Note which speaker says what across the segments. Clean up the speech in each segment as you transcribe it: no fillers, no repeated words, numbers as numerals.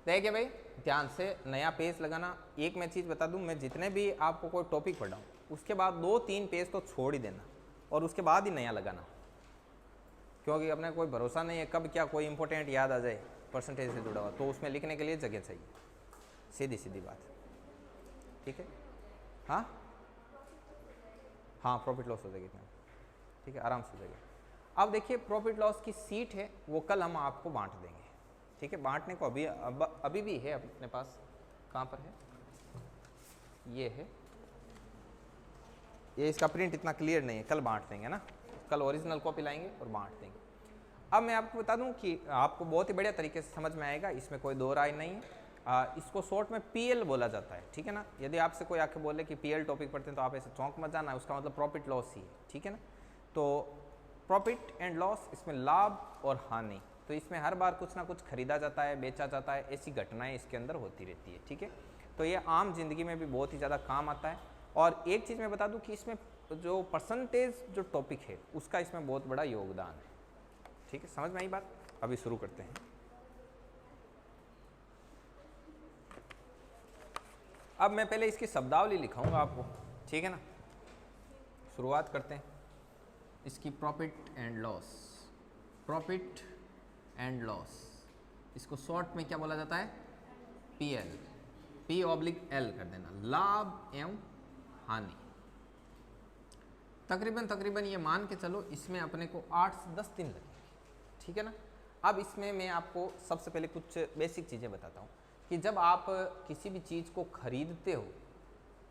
Speaker 1: देखिए भाई ध्यान से नया पेज लगाना। एक मैं चीज़ बता दूं, मैं जितने भी आपको कोई टॉपिक पढ़ाऊँ उसके बाद 2-3 पेज तो छोड़ ही देना और उसके बाद ही नया लगाना, क्योंकि अपने कोई भरोसा नहीं है कब क्या कोई इंपॉर्टेंट याद आ जाए परसेंटेज से जुड़ा हुआ, तो उसमें लिखने के लिए जगह चाहिए। सीधी सीधी बात, ठीक है। हाँ हाँ, प्रॉफिट लॉस हो जाएगी इतना, ठीक है, आराम से हो जाएगी। अब देखिए प्रॉफिट लॉस की सीट है वो कल हम आपको बांट देंगे, ठीक है। बांटने को अभी भी है अपने पास। कहाँ पर है? ये है, ये इसका प्रिंट इतना क्लियर नहीं है, कल बांट देंगे ना, कल ओरिजिनल कॉपी लाएंगे और बांट देंगे। अब मैं आपको बता दूं कि आपको बहुत ही बढ़िया तरीके से समझ में आएगा, इसमें कोई दो राय नहीं है। इसको शॉर्ट में पीएल बोला जाता है, ठीक है ना। यदि आपसे कोई आके बोले कि पीएल टॉपिक पढ़ते हैं तो आप ऐसे चौंक मत जाना, उसका मतलब प्रॉफिट लॉस ही है, ठीक है ना। तो प्रॉफिट एंड लॉस, इसमें लाभ और हानि, तो इसमें हर बार कुछ ना कुछ खरीदा जाता है, बेचा जाता है, ऐसी घटनाएं इसके अंदर होती रहती है, ठीक है। तो ये आम जिंदगी में भी बहुत ही ज़्यादा काम आता है। और एक चीज़ मैं बता दूं कि इसमें जो परसेंटेज जो टॉपिक है उसका इसमें बहुत बड़ा योगदान है, ठीक है। समझ में आई बात? अभी शुरू करते हैं। अब मैं पहले इसकी शब्दावली लिखाऊंगा आपको, ठीक है ना। शुरुआत करते हैं इसकी। Profit and loss, profit and loss, इसको शॉर्ट में क्या बोला जाता है? पीएल, P/L कर देना, लाभ एवं हानि। तकरीबन ये मान के चलो इसमें अपने को 8 से 10 दिन लगेंगे, ठीक है ना। अब इसमें मैं आपको सबसे पहले कुछ बेसिक चीज़ें बताता हूँ कि जब आप किसी भी चीज़ को खरीदते हो,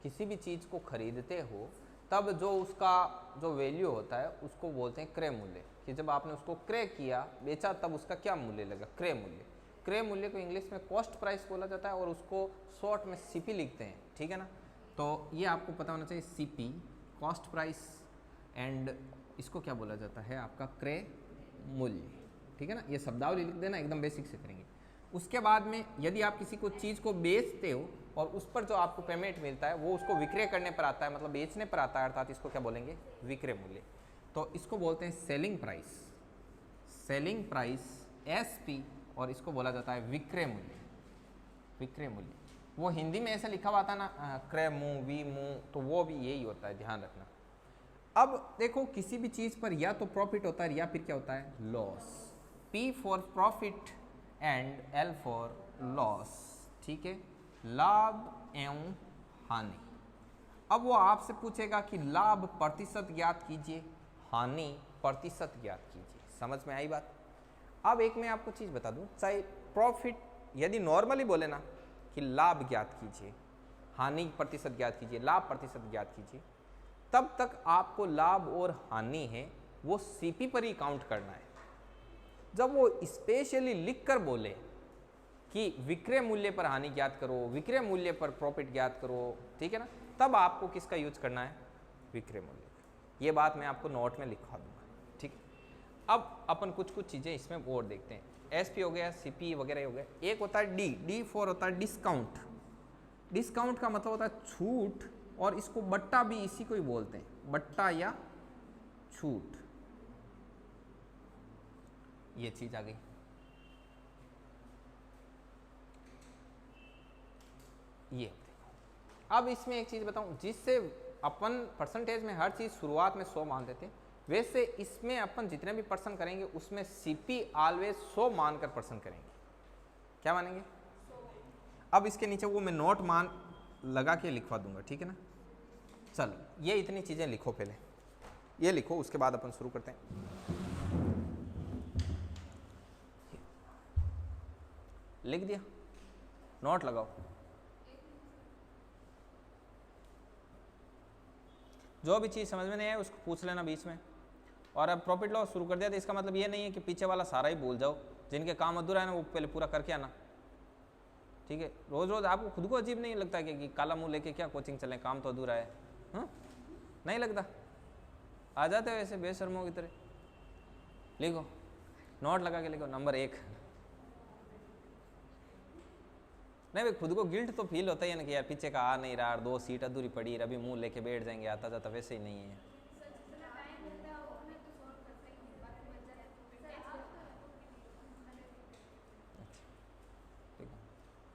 Speaker 1: किसी भी चीज़ को खरीदते हो तब जो उसका जो वैल्यू होता है उसको बोलते हैं क्रय मूल्य। कि जब आपने उसको क्रय किया, बेचा, तब उसका क्या मूल्य लगा? क्रय मूल्य। क्रय मूल्य को इंग्लिश में कॉस्ट प्राइस बोला जाता है और उसको शॉर्ट में सीपी लिखते हैं, ठीक है ना। तो ये आपको पता होना चाहिए, सीपी कॉस्ट प्राइस, एंड इसको क्या बोला जाता है? आपका क्रय मूल्य, ठीक है ना। ये शब्दावली लिख देना, एकदम बेसिक से करेंगे। उसके बाद में यदि आप किसी को चीज़ को बेचते हो और उस पर जो आपको पेमेंट मिलता है वो उसको विक्रय करने पर आता है, मतलब बेचने पर आता है, अर्थात इसको क्या बोलेंगे? विक्रय मूल्य। तो इसको बोलते हैं selling price, selling price SP, और इसको बोला जाता है विक्रय मूल्य, विक्रय मूल्य। वो हिंदी में ऐसा लिखा हुआ था ना, क्रय मूल्य, वी मूल्य, तो वो भी यही होता है, ध्यान रखना। अब देखो किसी भी चीज़ पर या तो प्रॉफिट होता है या फिर क्या होता है? Loss. P for profit and L for loss, ठीक है, लाभ एवं हानि। अब वो आपसे पूछेगा कि लाभ प्रतिशत ज्ञात कीजिए, हानि प्रतिशत ज्ञात कीजिए। समझ में आई बात? अब एक मैं आपको चीज़ बता दूं, चाहे प्रॉफिट यदि नॉर्मली बोले ना कि लाभ ज्ञात कीजिए, हानि प्रतिशत ज्ञात कीजिए, लाभ प्रतिशत ज्ञात कीजिए, तब तक आपको लाभ और हानि है वो सीपी पर ही काउंट करना है। जब वो स्पेशली लिख कर बोले कि विक्रय मूल्य पर हानि ज्ञात करो, विक्रय मूल्य पर प्रॉफिट ज्ञात करो, ठीक है ना, तब आपको किसका यूज करना है? विक्रय मूल्य। ये बात मैं आपको नोट में लिखवा दूंगा, ठीक है। अब अपन कुछ चीज़ें इसमें और देखते हैं। एसपी हो गया, सीपी वगैरह हो गया। एक होता है डी, डी फॉर होता है डिस्काउंट। डिस्काउंट का मतलब होता है छूट, और इसको बट्टा भी इसी को ही बोलते हैं, बट्टा या छूट। ये चीज आ गई। ये देखो, अब इसमें एक चीज बताऊं, जिससे अपन परसेंटेज में हर चीज शुरुआत में 100 मान देते हैं, वैसे इसमें अपन जितने भी पर्सन करेंगे उसमें सीपी ऑलवेज 100 मानकर पर्सन करेंगे। क्या मानेंगे? 100। अब इसके नीचे वो मैं नोट मान लगा के लिखवा दूंगा, ठीक है ना। चलो ये इतनी चीजें लिखो, पहले ये लिखो, उसके बाद अपन शुरू करते हैं। लिख दिया? नोट लगाओ। जो भी चीज़ समझ में नहीं आए उसको पूछ लेना बीच में। और अब प्रॉफिट लॉस शुरू कर दिया तो इसका मतलब ये नहीं है कि पीछे वाला सारा ही भूल जाओ। जिनके काम अधूरा है ना वो पहले पूरा करके आना, ठीक है। रोज़ रोज़ आपको खुद को अजीब नहीं लगता कि काला मुंह लेके क्या कोचिंग चलें, काम तो अधूरा है? हाँ, नहीं लगता? आ जाते हो ऐसे बेशर्मों की तरह। लिखो, नोट लगा के लिखो, नंबर 1। नहीं भाई, खुद को गिल्ट तो फील होता ही है ना कि यार पीछे का आ नहीं रहा, 2 सीट अधूरी पड़ी, अभी मुंह लेके बैठ जाएंगे, आता जाता वैसे ही नहीं है।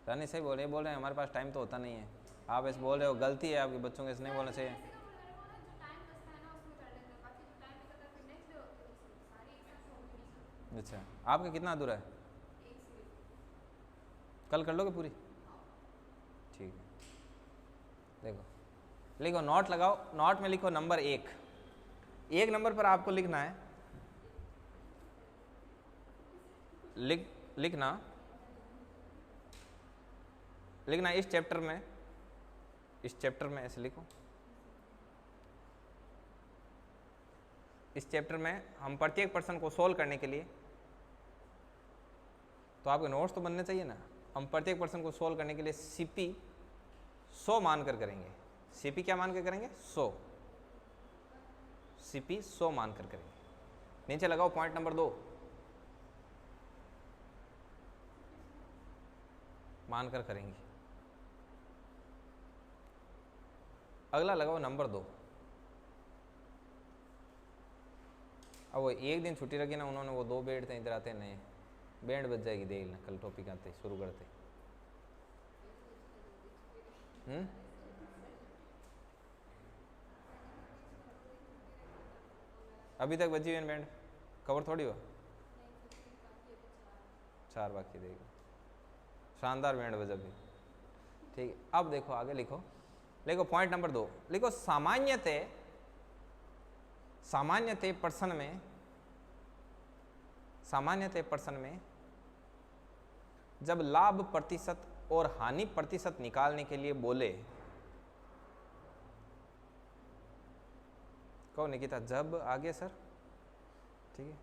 Speaker 1: रानी सही बोल रहे हैं हमारे पास टाइम तो होता नहीं है। आप ऐसे बोल रहे हो, गलती है आपके, बच्चों को ऐसे नहीं बोलना चाहिए। अच्छा, आपका कितना अधूरा है? कल कर लोगे पूरी? ठीक है, देखो लिखो, नोट लगाओ, नोट में लिखो नंबर 1। 1 नंबर पर आपको लिखना है, लिखना इस चैप्टर में ऐसे लिखो। इस चैप्टर में हम प्रत्येक प्रश्न को सोल्व करने के लिए, तो आपके नोट्स तो बनने चाहिए ना, हम प्रत्येक प्रश्न को सोल्व करने के लिए सीपी 100 मानकर करेंगे। सीपी क्या मान कर करेंगे? 100। सीपी 100 मानकर करेंगे। नीचे लगाओ पॉइंट नंबर 2, मानकर करेंगे। अगला लगाओ नंबर 2। अब वो एक दिन छुट्टी रखी ना उन्होंने, वो 2 बेड थे इधर आते नए, बैंड बज जाएगी देख लेना, कल टॉपिक आते शुरू करते। अभी तक बजी हुई बैंड, कवर थोड़ी हुआ, 4 बाकी देगा, शानदार बैंड बजा भी। ठीक है, अब देखो आगे लिखो पॉइंट नंबर 2, लिखो सामान्यतः प्रश्न में जब लाभ प्रतिशत और हानि प्रतिशत निकालने के लिए बोले, कहो निकिता, जब आगे सर, ठीक है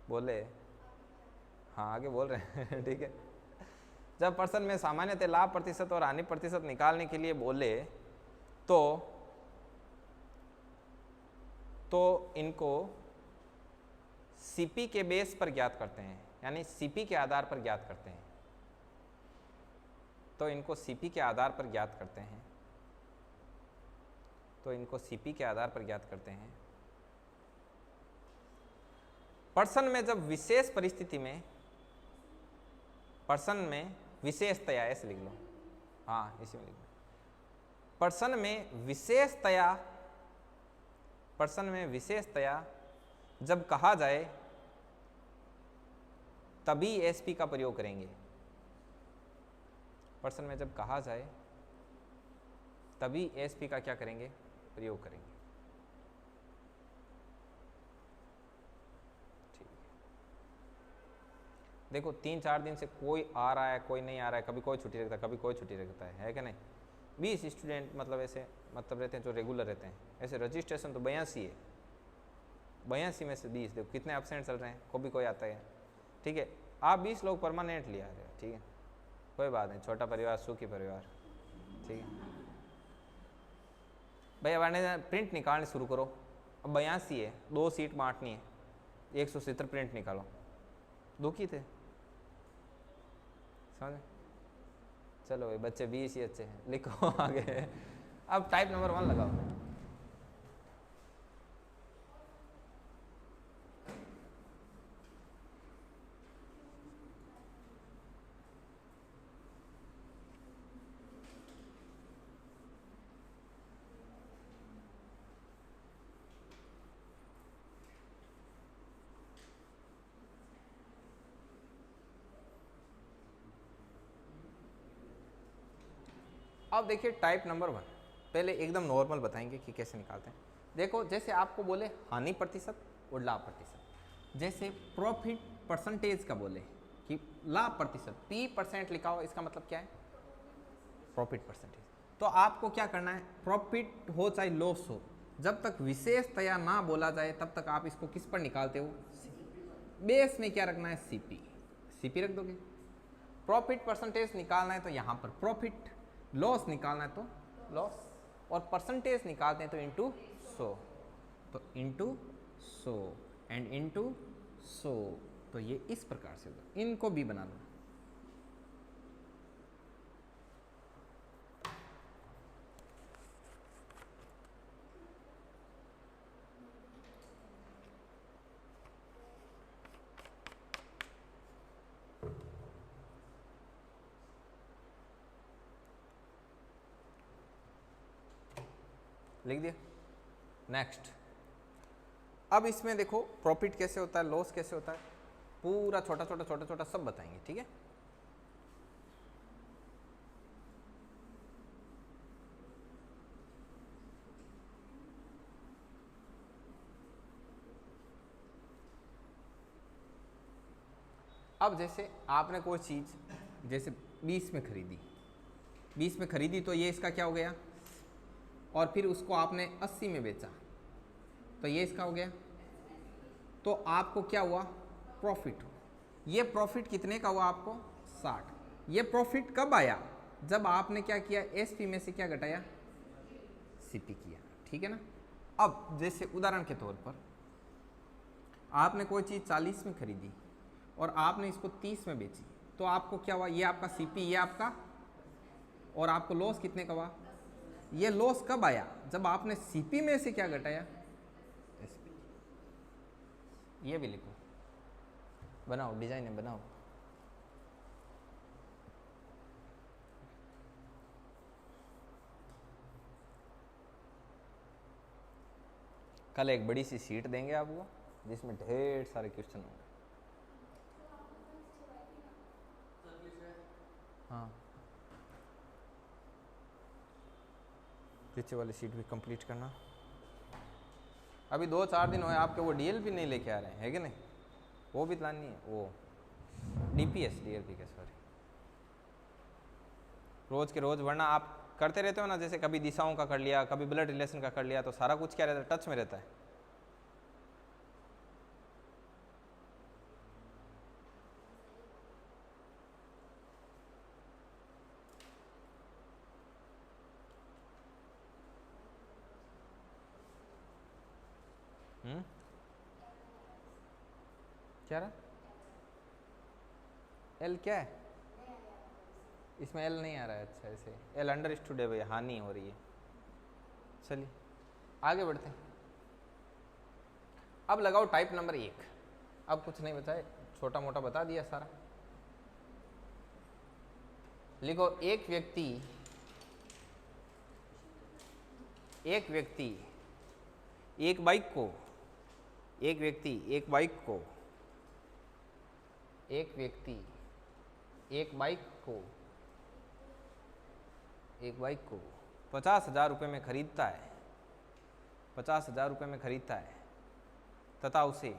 Speaker 1: बोले, हाँ आगे बोल रहे हैं ठीक है। जब प्रश्न में सामान्यतः लाभ प्रतिशत और हानि प्रतिशत निकालने के लिए बोले तो इनको सीपी के बेस पर ज्ञात करते हैं, यानी सीपी के आधार पर ज्ञात करते हैं। तो इनको सीपी के आधार पर ज्ञात करते हैं। प्रश्न में जब विशेष परिस्थिति में, प्रश्न में विशेषतया, ऐसे लिख लो, हाँ इसी में लिख लो, प्रश्न में विशेषतया जब कहा जाए तभी एसपी का प्रयोग करेंगे। प्रश्न में जब कहा जाए तभी एसपी का क्या करेंगे? प्रयोग करेंगे। ठीक है, देखो 3-4 दिन से कोई आ रहा है, कोई नहीं आ रहा है, कभी कोई छुट्टी रखता है, कभी कोई छुट्टी रखता है कि नहीं? 20 स्टूडेंट मतलब ऐसे रहते हैं जो रेगुलर रहते हैं। ऐसे रजिस्ट्रेशन तो 82 है, 82 में से 20, देखो कितने एब्सेंट चल रहे हैं, कोई आता है। ठीक है, आप 20 लोग परमानेंटली आ रहे हो, ठीक है, कोई बात नहीं, छोटा परिवार सुखी परिवार। ठीक है भैया, वाने प्रिंट निकालने शुरू करो। अब 82 है, 2 सीट बांटनी है, 170 प्रिंट निकालो। दुखी थे, समझ? चलो भाई, बच्चे 20 ही अच्छे हैं, लिखो आगे। अब टाइप नंबर 1 लगाओ। अब देखिए टाइप नंबर 1, पहले एकदम नॉर्मल बताएंगे कि कैसे निकालते हैं। देखो जैसे आपको बोले हानि प्रतिशत और लाभ प्रतिशत, जैसे प्रॉफिट परसेंटेज का बोले कि लाभ प्रतिशत P% लिखा हो, इसका मतलब क्या है? Profit percentage. तो आपको क्या करना है, प्रॉफिट हो चाहे लॉस हो, जब तक विशेषतया ना बोला जाए तब तक आप इसको किस पर निकालते हो? बेस में क्या रखना है? सीपी रख दोगे। प्रॉफिट परसेंटेज निकालना है तो यहाँ पर प्रॉफिट, लॉस निकालना है तो लॉस, और परसेंटेज निकालते हैं तो इंटू 100, तो इंटू 100 एंड इंटू 100, तो ये इस प्रकार से होगा। इनको भी बना लो। लिख दिया। नेक्स्ट, अब इसमें देखो प्रॉफिट कैसे होता है, लॉस कैसे होता है, पूरा छोटा छोटा छोटा छोटा सब बताएंगे, ठीक है। अब जैसे आपने कोई चीज जैसे 20 में खरीदी, 20 में खरीदी तो ये इसका क्या हो गया, और फिर उसको आपने 80 में बेचा तो ये इसका हो गया, तो आपको क्या हुआ, प्रॉफिट। ये प्रॉफिट कितने का हुआ आपको, 60। ये प्रॉफिट कब आया, जब आपने क्या किया, एसपी में से क्या घटाया, सीपी किया, ठीक है ना। अब जैसे उदाहरण के तौर पर आपने कोई चीज़ 40 में खरीदी और आपने इसको 30 में बेची, तो आपको क्या हुआ, ये आपका सीपी, ये आपका, और आपको लॉस कितने का हुआ। ये लॉस कब आया, जब आपने सीपी में से क्या घटाया, एसपी। ये भी लिखो, बनाओ, डिजाइन है, बनाओ। कल एक बड़ी सी शीट देंगे आपको जिसमें ढेर सारे क्वेश्चन होंगे। हाँ, पीछे वाली शीट भी कंप्लीट करना। अभी 2-4 दिन हुए आपके वो डीएल भी नहीं लेके आ रहे हैं, है कि नहीं, वो भी लानी है, वो डीपीएस डीएलपी के, सॉरी, रोज के रोज, वरना आप करते रहते हो ना, जैसे कभी दिशाओं का कर लिया, कभी ब्लड रिलेशन का कर लिया, तो सारा कुछ क्या रहता है, टच में रहता है। क्या रहा, एल क्या है, इसमें एल नहीं आ रहा है, अच्छा ऐसे एल अंडरस्टूड है भैया, हानि हो रही है। चलिए आगे बढ़ते हैं। अब लगाओ टाइप नंबर 1। अब कुछ नहीं बचा है, छोटा मोटा बता दिया सारा। लिखो, एक व्यक्ति एक बाइक को एक बाइक को 50,000 रुपये में खरीदता है, 50,000 रुपये में खरीदता है, तथा उसे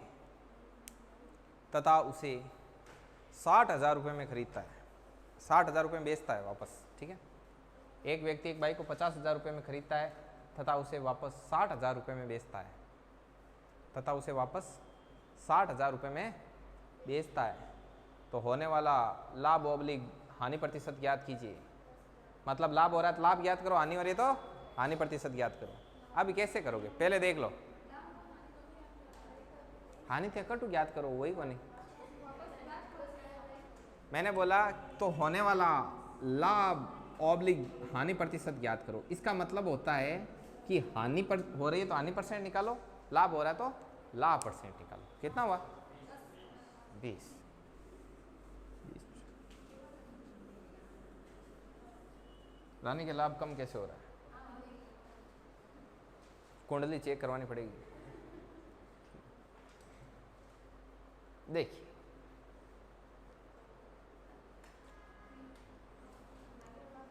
Speaker 1: 60,000 रुपये में खरीदता है, 60,000 रुपये में बेचता है वापस, ठीक है। एक व्यक्ति एक बाइक को 50,000 रुपये में खरीदता है तथा उसे वापस 60,000 रुपये में बेचता है, तो होने वाला लाभ ऑब्लिग हानि प्रतिशत ज्ञात कीजिए। मतलब लाभ हो रहा है तो लाभ ज्ञात करो, हानि हो रही है तो हानि प्रतिशत ज्ञात करो। अब कैसे करोगे, पहले देख लो, हानि थे कटु ज्ञात करो, वही को नहीं, मैंने बोला तो होने वाला लाभ ऑब्लिग हानि प्रतिशत ज्ञात करो। इसका मतलब होता है कि हानि पर हो रही है तो हानि परसेंट निकालो, लाभ हो रहा है तो लाभ परसेंट निकालो। कितना हुआ, 20। रानी के लाभ कम कैसे हो रहा है, कुंडली चेक करवानी पड़ेगी। देखिए,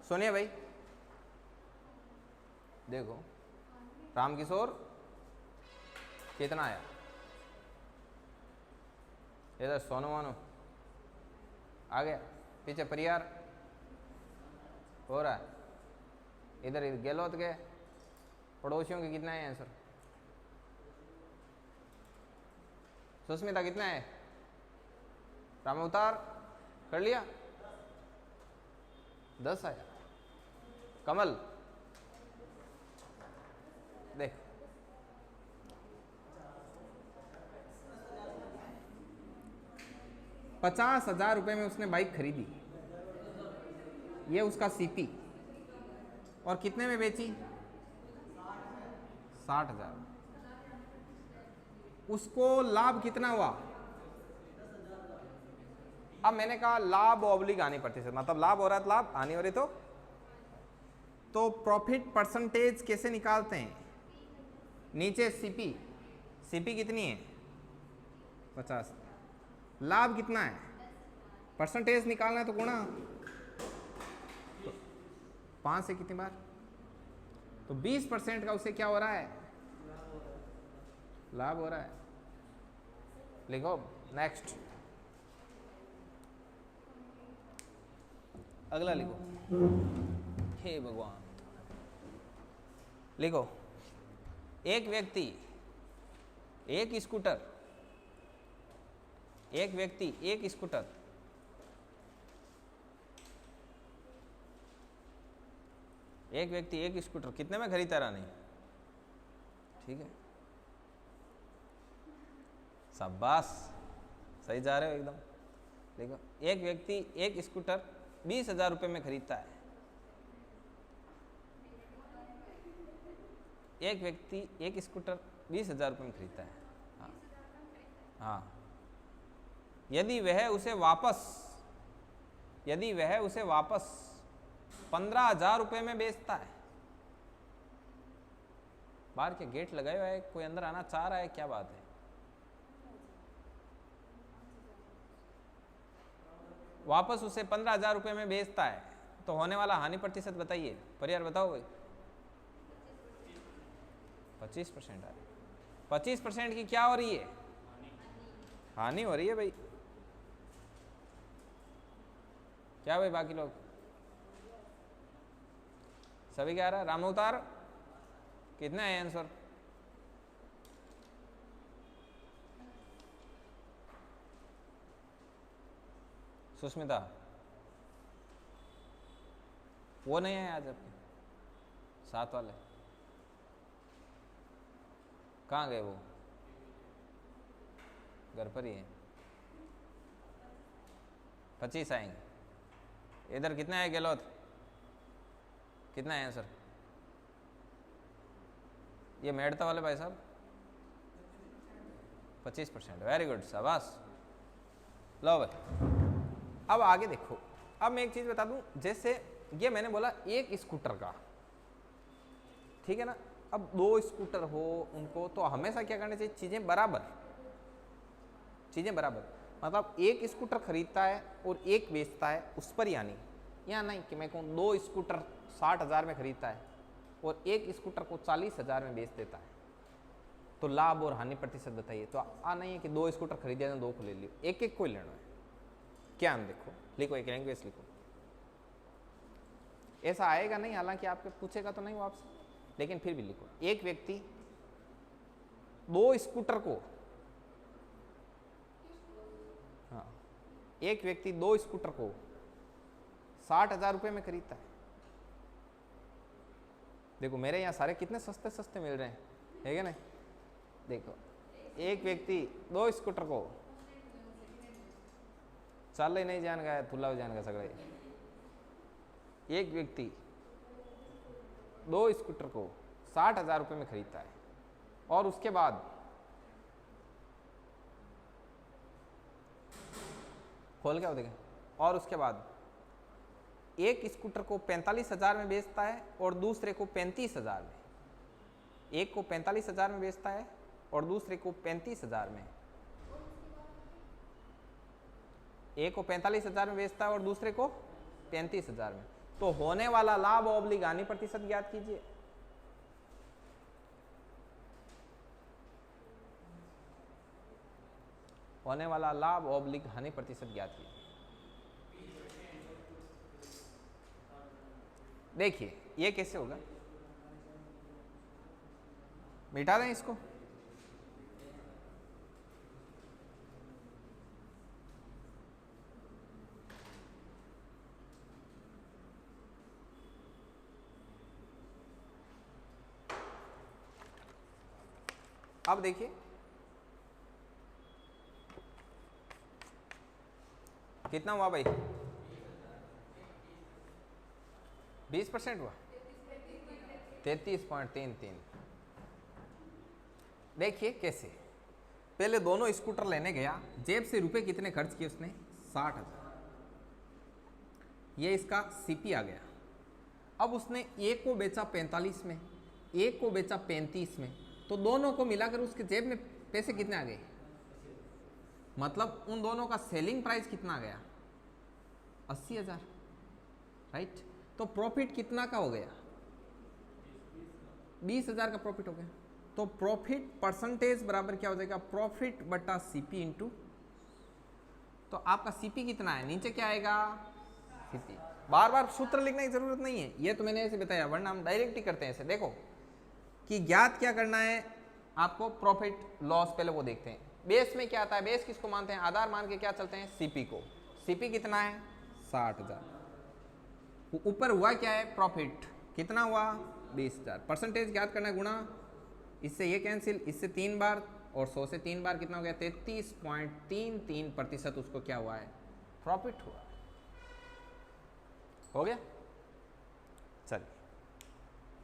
Speaker 1: सुनिए भाई, देखो रामकिशोर कितना आया, इधर सोनू वानू आ गया, पीछे परियार हो रहा है, इधर गहलोत के पड़ोसियों के कितना है आंसर, सुस्मिता कितना है, राम अवतार कर लिया, 10 आया, कमल देख, ₹50,000 में उसने बाइक खरीदी, ये उसका सीपी, और कितने में बेची, 60,000। उसको लाभ कितना हुआ, अब मैंने कहा लाभ ऑब्लिग हानि प्रतिशत, मतलब लाभ हो रहा है तो लाभ, हानि हो रही तो प्रॉफिट परसेंटेज कैसे निकालते हैं, नीचे सीपी, सीपी कितनी है 50, लाभ कितना है, परसेंटेज निकालना है तो गुणा 5 से कितनी बार, तो 20% का उसे क्या हो रहा है, लाभ हो रहा है। लिखो नेक्स्ट, अगला लिखो, हे भगवान, लिखो एक व्यक्ति एक स्कूटर, एक व्यक्ति एक स्कूटर एक व्यक्ति एक स्कूटर कितने में खरीदता रहा नहीं, ठीक है, शाबाश, सही जा रहे हो एकदम। देखो एक व्यक्ति एक स्कूटर 20,000 रुपये में खरीदता है, एक व्यक्ति एक स्कूटर 20,000 रुपये में खरीदता है। हाँ हाँ, यदि वह उसे वापस 15,000 रुपये में बेचता है, बाहर के गेट लगाए हुए है, कोई अंदर आना चाह रहा है, क्या बात है, वापस उसे 15,000 रुपये में बेचता है, तो होने वाला हानि प्रतिशत बताइए, परिवार बताओ भाई। 25% है, 25% की क्या हो रही है, हानि हो रही है भाई। क्या भाई बाकी लोग सभी क्या रहा, रामअवतार कितने है आंसर, सुष्मिता वो नहीं है आज आपके साथ वाले, कहाँ गए वो, घर पर ही है। 25 आएंगे। इधर कितना है गहलोत, कितना है आंसर, ये मेड़ता वाले भाई साहब 25%, वेरी गुड, शाबाश। लो भाई अब आगे देखो, अब मैं एक चीज बता दूं, जैसे ये मैंने बोला एक स्कूटर का, ठीक है ना, अब 2 स्कूटर हो उनको, तो हमेशा क्या करना चाहिए, चीजें बराबर, मतलब एक स्कूटर खरीदता है और एक बेचता है, उस पर यानी यहाँ नहीं कि मैं कहूँ 2 स्कूटर 60,000 में खरीदता है और एक स्कूटर को 40,000 में बेच देता है, तो लाभ और हानि प्रतिशत बताइए। तो नहीं है कि 2 स्कूटर खरीदे तो 2 को ले लियो, एक एक को लेना है, क्या देखो, लिखो एक लैंग्वेज लिखो, ऐसा आएगा नहीं, हालांकि आपके पूछेगा तो नहीं वो आपसे, लेकिन फिर भी लिखो, एक व्यक्ति 2 स्कूटर को, हाँ, एक व्यक्ति 2 स्कूटर को 60,000 रुपये में खरीदता है। देखो मेरे यहाँ सारे कितने सस्ते सस्ते मिल रहे हैं, है क्या नहीं, देखो एक व्यक्ति 2 स्कूटर को, चाल ही नहीं जान गया, तुला जान गया सगड़े, एक व्यक्ति 2 स्कूटर को 60,000 रुपये में खरीदता है, और उसके बाद खोल क्या हो देखें, और उसके बाद एक स्कूटर को 45,000 में बेचता है और दूसरे को 35,000 में, एक को 45,000 में बेचता है और दूसरे को 35,000 में, एक को 45,000 में बेचता है और दूसरे को 35,000 में, तो होने वाला लाभ ऑब्लिक हानि प्रतिशत ज्ञात कीजिए। होने वाला लाभ ऑब्लिक हानि प्रतिशत ज्ञात कीजिए। देखिए ये कैसे होगा, मिटा दें इसको, अब देखिए कितना हुआ भाई, 20% हुआ, 33.33। देखिए कैसे, पहले दोनों स्कूटर लेने गया, जेब से रुपए कितने खर्च किए उसने, 60,000, ये इसका सीपी आ गया। अब उसने एक को बेचा 45 में, एक को बेचा 35 में, तो दोनों को मिलाकर उसके जेब में पैसे कितने आ गए, मतलब उन दोनों का सेलिंग प्राइस कितना आ गया, 80,000, राइट। तो प्रॉफिट कितना का हो गया, 20,000 का प्रॉफिट हो गया। तो प्रॉफिट परसेंटेज बराबर क्या हो जाएगा, प्रॉफिट बटा सीपी इंटू, तो आपका सीपी कितना है, नीचे क्या आएगा सीपी। बार बार सूत्र लिखने की जरूरत नहीं है, ये तो मैंने ऐसे बताया, वरना हम डायरेक्ट ही करते हैं ऐसे। देखो कि ज्ञात क्या करना है आपको, प्रॉफिट लॉस पहले वो देखते हैं। बेस में क्या आता है, बेस किसको मानते हैं, आधार मान के क्या चलते हैं, सीपी को। सीपी कितना है 60,000, ऊपर हुआ क्या है प्रॉफिट, कितना हुआ 20,000, परसेंटेज ज्ञात करना है, गुणा इससे ये कैंसिल, इससे 3 बार और 100 से 3 बार कितना हो गया, 33.33% उसको क्या हुआ है, प्रॉफिट हुआ। हो गया। चलिए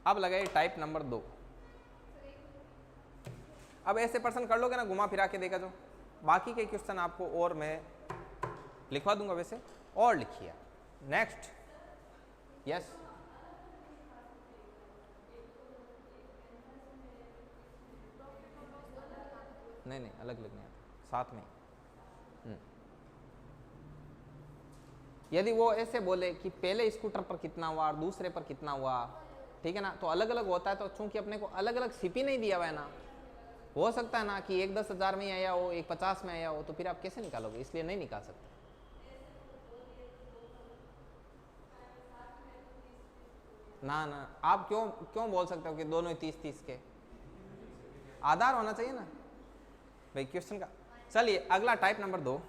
Speaker 1: अब लगाइए टाइप नंबर 2। अब ऐसे प्रश्न कर लोगे ना, घुमा फिरा के देखा जो, बाकी के क्वेश्चन आपको और मैं लिखवा दूंगा वैसे, और लिखिए। नेक्स्ट, यस नहीं अलग अलग नहीं आता, साथ में। यदि वो ऐसे बोले कि पहले स्कूटर पर कितना हुआ और दूसरे पर कितना हुआ, ठीक है ना, तो अलग अलग होता है। तो चूंकि अपने को अलग अलग सीपी नहीं दिया हुआ है ना, हो सकता है ना कि एक 10,000 में आया हो, एक 50 में आया हो, तो फिर आप कैसे निकालोगे, इसलिए नहीं निकाल सकते। ना ना, आप क्यों बोल सकते हो कि दोनों 30-30 के, आधार होना चाहिए ना भाई क्वेश्चन का। चलिए अगला टाइप नंबर 2।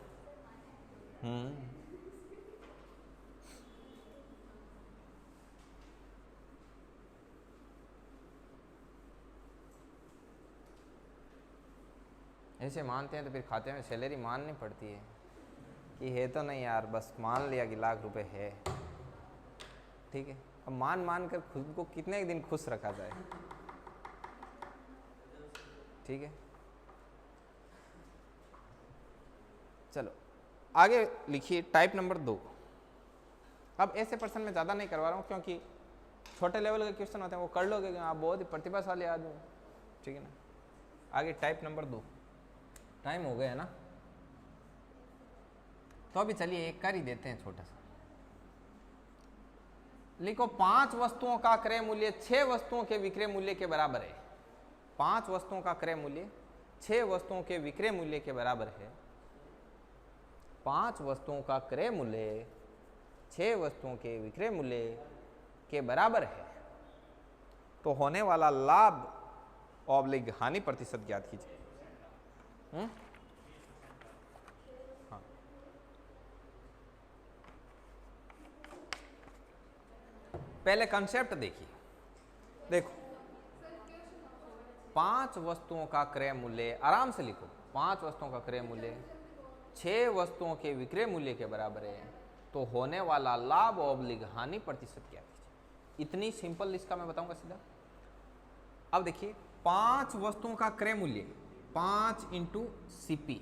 Speaker 1: ऐसे मानते हैं तो फिर खाते में सैलरी माननी पड़ती है कि है तो नहीं यार, बस मान लिया कि लाख रुपए है, ठीक है। अब मान कर खुद को कितने दिन खुश रखा जाए, ठीक है। चलो आगे लिखिए टाइप नंबर 2। अब ऐसे प्रश्न में ज़्यादा नहीं करवा रहा हूँ क्योंकि छोटे लेवल के क्वेश्चन होते हैं, वो कर लोगे, आप बहुत ही प्रतिभाशाली आदमी, ठीक है ना। आगे टाइप नंबर 2, टाइम हो गया ना, तो अभी चलिए एक कर ही देते हैं छोटा सा। लिखो 5 वस्तुओं का क्रय मूल्य 6 वस्तुओं के विक्रय मूल्य के बराबर है। 5 वस्तुओं का क्रय मूल्य 6 वस्तुओं के विक्रय मूल्य के बराबर है। 5 वस्तुओं का क्रय मूल्य 6 वस्तुओं के विक्रय मूल्य के बराबर है, तो होने वाला लाभ ऑब्लिग हानि प्रतिशत ज्ञात कीजिए। हाँ, पहले कंसेप्ट देखिए। देखो 5 वस्तुओं का क्रय मूल्य, आराम से लिखो, 5 वस्तुओं का क्रय मूल्य 6 वस्तुओं के विक्रय मूल्य के बराबर है, तो होने वाला लाभ ऑब्लिग हानि प्रतिशत क्या कीजिए। इतनी सिंपल इसका मैं बताऊंगा सीधा। अब देखिए 5 वस्तुओं का क्रय मूल्य 5 इंटू सीपी,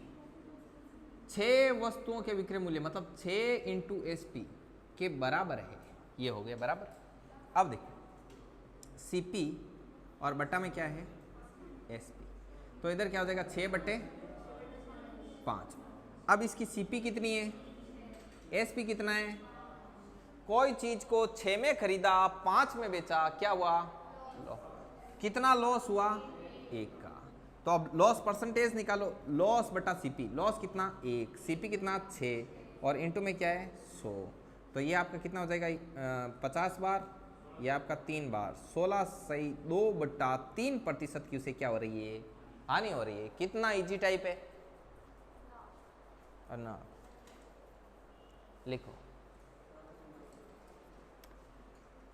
Speaker 1: 6 वस्तुओं के विक्रय मूल्य मतलब 6 इंटू एसपी के बराबर है, ये हो गया बराबर। अब देखिए सीपी और बट्टा में क्या है एसपी, तो इधर क्या हो जाएगा 6/5। अब इसकी सीपी कितनी है, एसपी कितना है, कोई चीज को 6 में खरीदा 5 में बेचा, क्या हुआ, कितना लॉस हुआ 1 का। तो अब लॉस परसेंटेज निकालो, लॉस बटा सीपी, लॉस कितना 1, सीपी कितना 6 और इनटू में क्या है 100, तो ये आपका कितना हो जाएगा 50 बार, ये आपका 3 बार, 16 सही 2/3% की उसे क्या हो रही है, हानि हो रही है। कितना इजी टाइप है ना, लिखो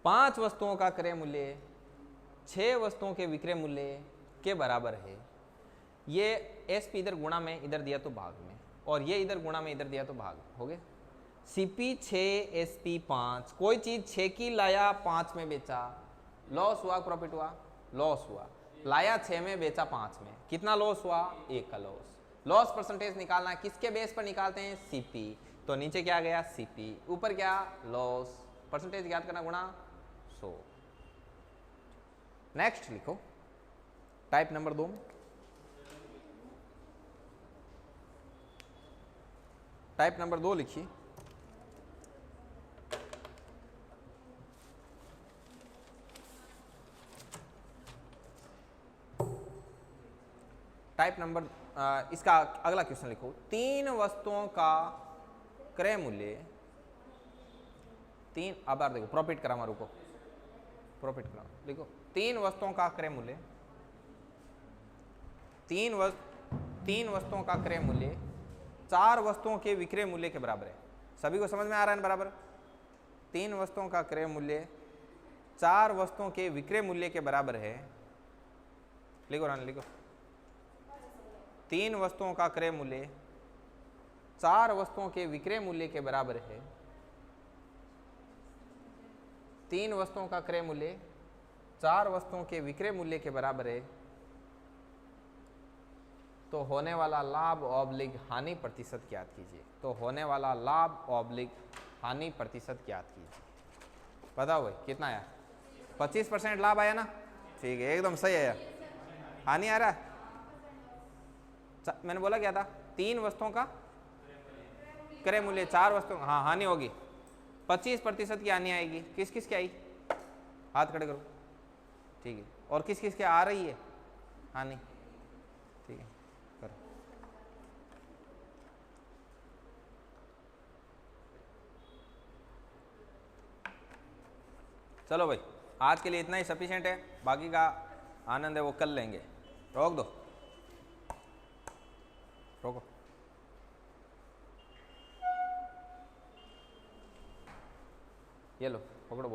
Speaker 1: 5 वस्तुओं का क्रय मूल्य 6 वस्तुओं के विक्रय मूल्य के बराबर है। ये एसपी इधर गुणा में इधर दिया तो भाग में, और ये इधर गुणा में इधर दिया तो भाग, हो गया। सीपी 6 एसपी 5, कोई चीज 6 की लाया 5 में बेचा, लॉस हुआ प्रॉफिट हुआ, लॉस हुआ, लाया 6 में बेचा 5 में, कितना लॉस हुआ 1 का लॉस। लॉस परसेंटेज निकालना है, किसके बेस पर निकालते हैं सीपी, तो नीचे क्या गया सीपी, ऊपर क्या लॉस, परसेंटेज ज्ञात करना गुणा 100। नेक्स्ट लिखो टाइप नंबर 2, टाइप नंबर 2 लिखिए। टाइप नंबर इसका अगला क्वेश्चन लिखो, 3 वस्तुओं का क्रय मूल्य 3, अब बार देखो प्रॉफिट करा मारू को, प्रॉफिट करा देखो, 3 वस्तुओं का क्रय मूल्य, 3 वस्तुओं का क्रय मूल्य 4 वस्तुओं के विक्रय मूल्य के बराबर है। सभी को समझ में आ रहा है बराबर? 3 वस्तुओं का क्रय मूल्य 4 वस्तुओं के विक्रय मूल्य के बराबर है। लिखो रानी लिखो, 3 वस्तुओं का क्रय मूल्य 4 वस्तुओं के विक्रय मूल्य के बराबर है। 3 वस्तुओं का क्रय मूल्य 4 वस्तुओं के विक्रय मूल्य के बराबर है, तो होने वाला लाभ ऑब्लिक हानि प्रतिशत ज्ञात कीजिए। तो होने वाला लाभ ऑब्लिक हानि प्रतिशत ज्ञात कीजिए। बताओ भाई कितना आया? 25% लाभ आया ना? ठीक है, एकदम सही आया। हानि आ रहा है? मैंने बोला क्या था? 3 वस्तुओं का क्रय मूल्य 4 वस्तुओं, हाँ हानि होगी, 25% की हानि आएगी। किस किस की आई? हाथ खड़े करो। ठीक है, और किस किस की आ रही है हानि? ठीक है, करो। चलो भाई, आज के लिए इतना ही सफिशिएंट है, बाकी का आनंद है वो कल लेंगे। रोक दो, रोको। ये लो पकड़ो बोतल।